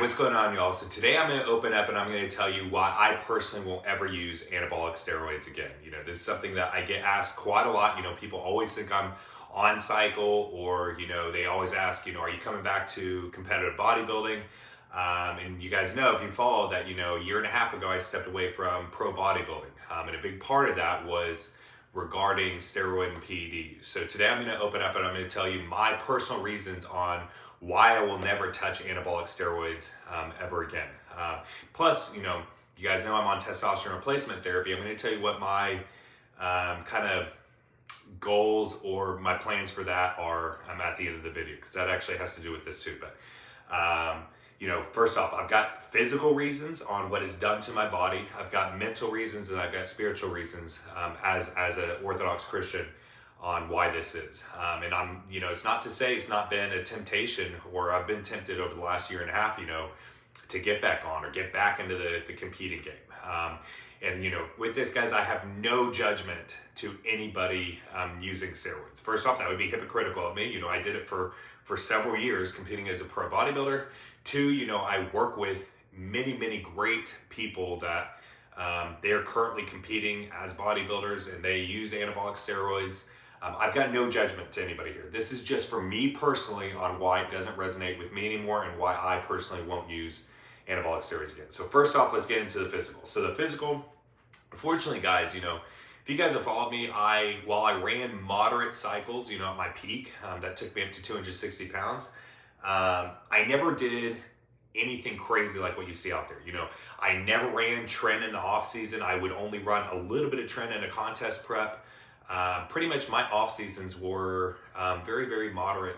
What's going on, y'all? So today I'm going to open up and I'm going to tell you why I personally won't ever use anabolic steroids again. This is something that I get asked quite a lot. People always think I'm on cycle, or they always ask, are you coming back to competitive bodybuilding? And you guys know, if you follow that, a year and a half ago I stepped away from pro bodybuilding, and a big part of that was regarding steroid and PED. So today I'm going to open up and I'm going to tell you my personal reasons on why I will never touch anabolic steroids ever again. Plus, you guys know I'm on testosterone replacement therapy. I'm going to tell you what my kind of goals or my plans for that are at the end of the video, because that actually has to do with this too. But first off, I've got physical reasons on what it's done to my body. I've got mental reasons, and I've got spiritual reasons as an Orthodox Christian on why this is. And I'm, it's not to say it's not been a temptation, or I've been tempted over the last year and a half, to get back on or get back into the competing game. And with this, guys, I have no judgment to anybody using steroids. First off, that would be hypocritical of me. I did it for several years competing as a pro bodybuilder. Two, I work with many great people that they're currently competing as bodybuilders and they use anabolic steroids. I've got no judgment to anybody here. This is just for me personally on why it doesn't resonate with me anymore and why I personally won't use anabolic steroids again. So first off, let's get into the physical. So the physical, unfortunately, guys, if you guys have followed me, while I ran moderate cycles, at my peak, that took me up to 260 pounds. I never did anything crazy like what you see out there. I never ran tren in the off season. I would only run a little bit of tren in a contest prep. Pretty much my off seasons were very moderate,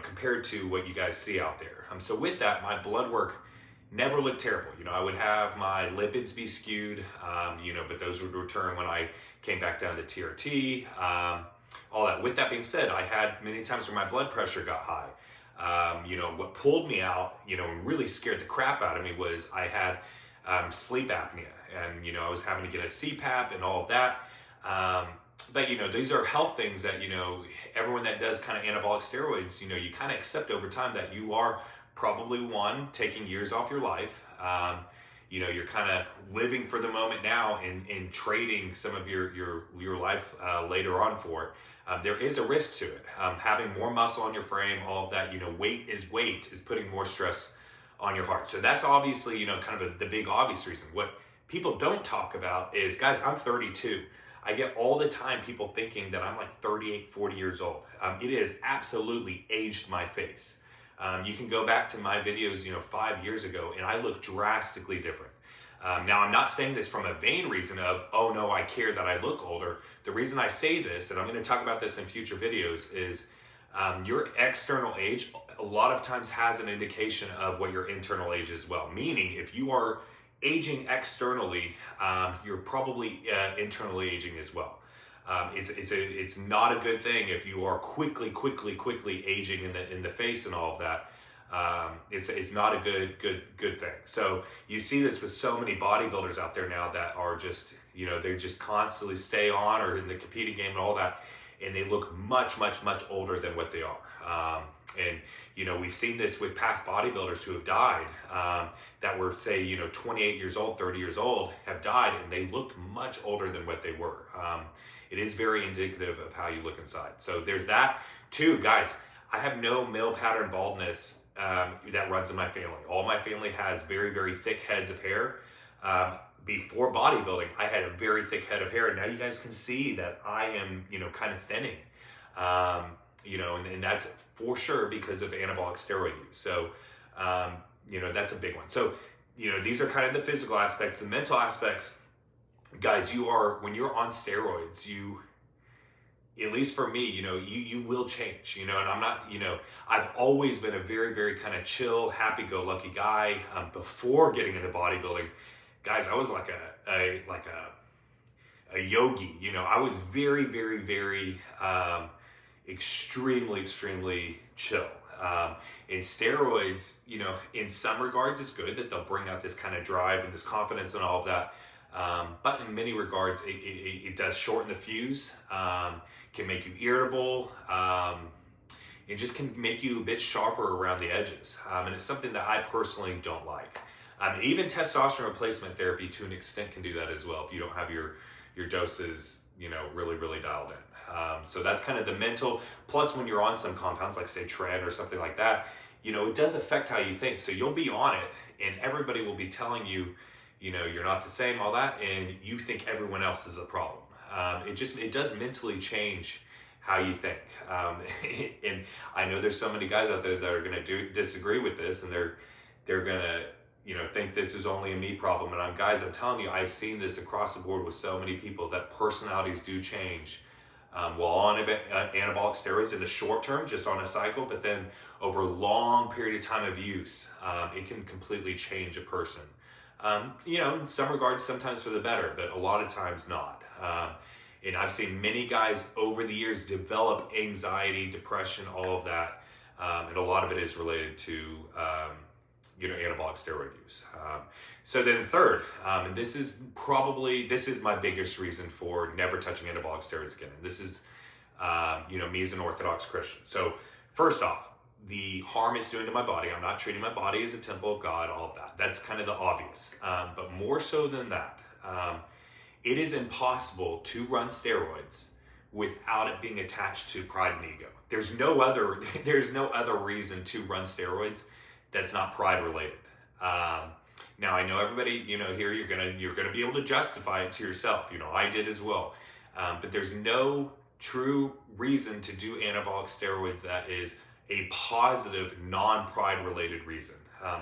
compared to what you guys see out there. So with that, my blood work never looked terrible. I would have my lipids be skewed, but those would return when I came back down to TRT, all that. With that being said, I had many times where my blood pressure got high. What pulled me out, and really scared the crap out of me was I had sleep apnea, and I was having to get a CPAP and all of that. But these are health things that everyone that does kind of anabolic steroids, you kind of accept over time that you are probably taking years off your life. You're kind of living for the moment now and trading some of your life later on for it. There is a risk to it. Having more muscle on your frame, all of that, weight is putting more stress on your heart. So that's obviously, kind of the big obvious reason. What people don't talk about is, guys, I'm 32. I get all the time people thinking that I'm like 38, 40 years old. It has absolutely aged my face. You can go back to my videos, 5 years ago, and I look drastically different. Now, I'm not saying this from a vain reason of, oh no, I care that I look older. The reason I say this, and I'm going to talk about this in future videos, is your external age a lot of times has an indication of what your internal age is as well. Meaning, if you are aging externally, you're probably internally aging as well. It's not a good thing if you are quickly aging in the face and all of that. It's not a good thing. So you see this with so many bodybuilders out there now that are just, they just constantly stay on or in the competing game and all that, and they look much older than what they are. And we've seen this with past bodybuilders who have died, that were, say, 28 years old, 30 years old, have died, and they looked much older than what they were. It is very indicative of how you look inside. So there's that. Two, guys, I have no male pattern baldness that runs in my family. All my family has very thick heads of hair. Before bodybuilding, I had a very thick head of hair, and now you guys can see that I am, kind of thinning. And that's for sure because of anabolic steroid use. So, that's a big one. So, these are kind of the physical aspects. The mental aspects, guys, when you're on steroids, at least for me, you will change, and I'm not, I've always been a very kind of chill, happy-go-lucky guy. Before getting into bodybuilding, guys, I was like a yogi, I was very extremely chill. And steroids, in some regards, it's good that they'll bring out this kind of drive and this confidence and all of that. But in many regards, it does shorten the fuse, can make you irritable. it just can make you a bit sharper around the edges. And it's something that I personally don't like. Even testosterone replacement therapy to an extent can do that as well if you don't have your doses, really, really dialed in. So that's kind of the mental. Plus, when you're on some compounds like say tren or something like that, it does affect how you think. So you'll be on it and everybody will be telling you, you're not the same, all that, and you think everyone else is a problem. It does mentally change how you think. And I know there's so many guys out there that are going to disagree with this, and they're going to, think this is only a me problem. And I'm telling you, I've seen this across the board with so many people that personalities do change while on anabolic steroids in the short term, just on a cycle, but then over a long period of time of use, it can completely change a person. In some regards, sometimes for the better, but a lot of times not. And I've seen many guys over the years develop anxiety, depression, all of that. And a lot of it is related to, anabolic steroid use. So then third, and this is my biggest reason for never touching anabolic steroids again. And this is, me as an Orthodox Christian. So first off, the harm it's doing to my body. I'm not treating my body as a temple of God, all of that. That's kind of the obvious. But more so than that, it is impossible to run steroids without it being attached to pride and ego. There's no other reason to run steroids that's not pride related. Now I know everybody, here you're gonna be able to justify it to yourself. I did as well. But there's no true reason to do anabolic steroids that is a positive, non-pride related reason.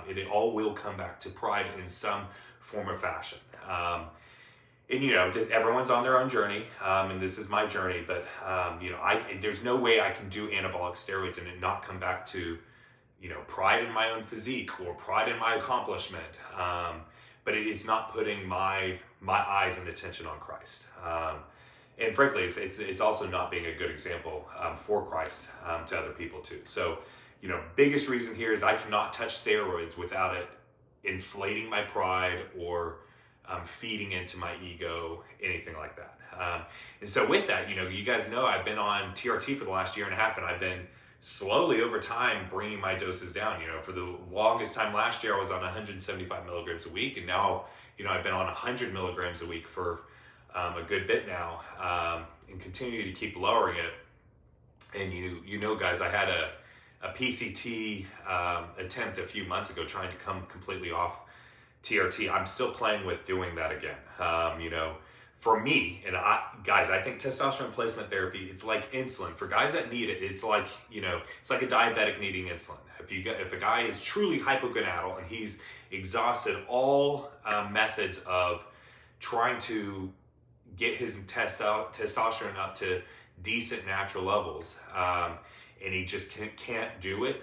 It all will come back to pride in some form or fashion. And everyone's on their own journey, and this is my journey. But there's no way I can do anabolic steroids and it not come back to, pride in my own physique or pride in my accomplishment. But it's not putting my eyes and attention on Christ. And frankly, it's also not being a good example for Christ to other people too. So, biggest reason here is I cannot touch steroids without it inflating my pride or feeding into my ego, anything like that. And so with that, you guys know I've been on TRT for the last year and a half, and I've been slowly over time bringing my doses down. For the longest time last year, I was on 175 milligrams a week, and now, I've been on 100 milligrams a week for a good bit now, and continue to keep lowering it. And guys, I had a PCT attempt a few months ago trying to come completely off TRT. I'm still playing with doing that again. For me, and I think testosterone replacement therapy, it's like insulin. For guys that need it, it's like, it's like a diabetic needing insulin. If a guy is truly hypogonadal and he's exhausted all methods of trying to get his testosterone up to decent natural levels, and he just can't do it,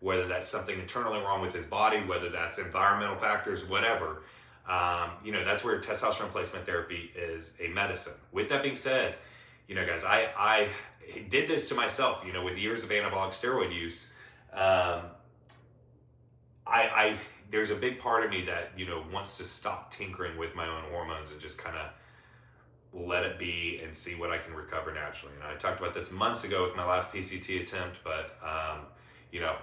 whether that's something internally wrong with his body, whether that's environmental factors, whatever, that's where testosterone replacement therapy is a medicine. With that being said, guys, I did this to myself, with years of anabolic steroid use. There's a big part of me that, wants to stop tinkering with my own hormones and just kind of let it be and see what I can recover naturally. And I talked about this months ago with my last PCT attempt, but,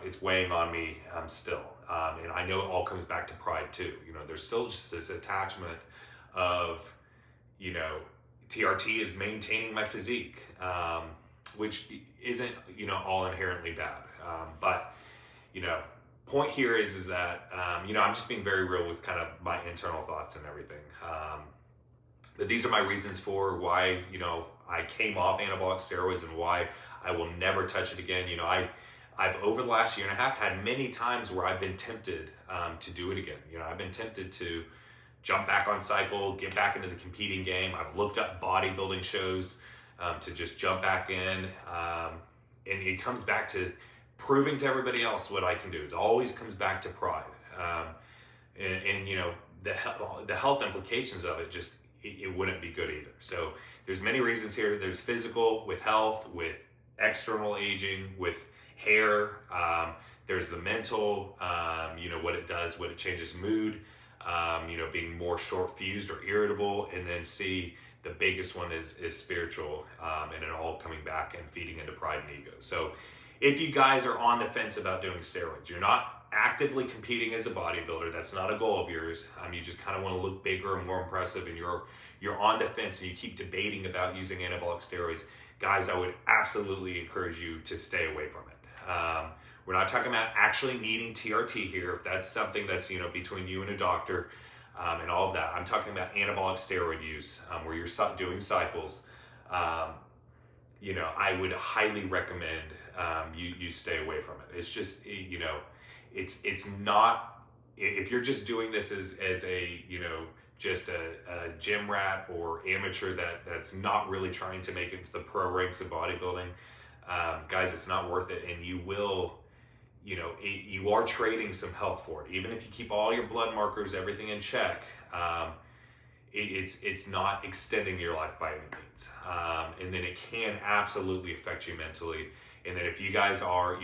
it's weighing on me still. And I know it all comes back to pride too. There's still just this attachment of, TRT is maintaining my physique, which isn't, all inherently bad. But, point here is that, I'm just being very real with kind of my internal thoughts and everything. But these are my reasons for why, I came off anabolic steroids and why I will never touch it again. I've over the last year and a half had many times where I've been tempted to do it again. I've been tempted to jump back on cycle, get back into the competing game. I've looked up bodybuilding shows to just jump back in. And it comes back to proving to everybody else what I can do. It always comes back to pride. And the health implications of it just, it wouldn't be good either. So there's many reasons here. There's physical, with health, with external aging, with hair. There's the mental, what it does, what it changes mood, being more short fused or irritable. And then the biggest one is spiritual, and it all coming back and feeding into pride and ego. So if you guys are on the fence about doing steroids, you're not actively competing as a bodybuilder, that's not a goal of yours. You just kind of want to look bigger and more impressive, and you're on the fence and you keep debating about using anabolic steroids, guys, I would absolutely encourage you to stay away from it. We're not talking about actually needing TRT here. If that's something that's between you and a doctor, and all of that, I'm talking about anabolic steroid use, where you're doing cycles. I would highly recommend you stay away from it. It's just it's not, if you're just doing this as a just a gym rat or amateur that's not really trying to make it to the pro ranks of bodybuilding, guys, it's not worth it, and you will. You are trading some health for it. Even if you keep all your blood markers, everything in check, it's not extending your life by any means. And then it can absolutely affect you mentally. And then if you guys are,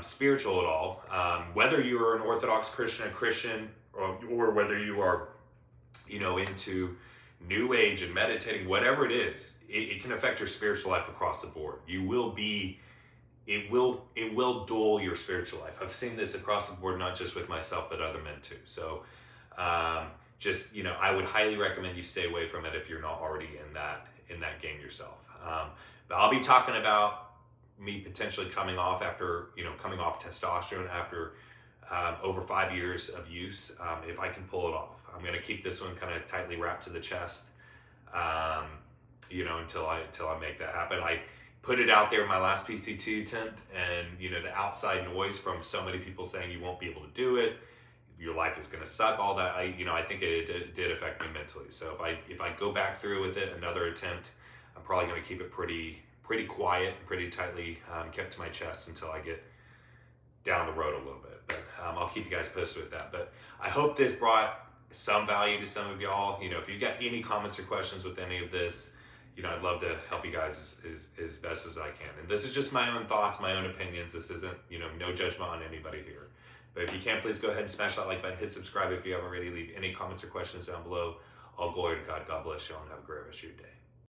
spiritual at all, whether you are an Orthodox Christian, or whether you are, into New Age and meditating, whatever it is, it can affect your spiritual life across the board. It will dull your spiritual life. I've seen this across the board, not just with myself, but other men too. So I would highly recommend you stay away from it if you're not already in that game yourself. But I'll be talking about me potentially coming off testosterone after over 5 years of use, if I can pull it off. I'm going to keep this one kind of tightly wrapped to the chest, until I make that happen. I put it out there in my last PCT attempt, and the outside noise from so many people saying you won't be able to do it, your life is going to suck, all that, I think it did affect me mentally. So if I go back through with it, another attempt, I'm probably going to keep it pretty quiet, pretty tightly kept to my chest until I get down the road a little bit. But I'll keep you guys posted with that. But I hope this brought some value to some of y'all. If you got any comments or questions with any of this, I'd love to help you guys as best as I can. And this is just my own thoughts, my own opinions. This isn't, no judgment on anybody here. But if you can, please go ahead and smash that like button, hit subscribe if you haven't already, leave any comments or questions down below. All glory to God. God bless you all, and have a great rest of your day.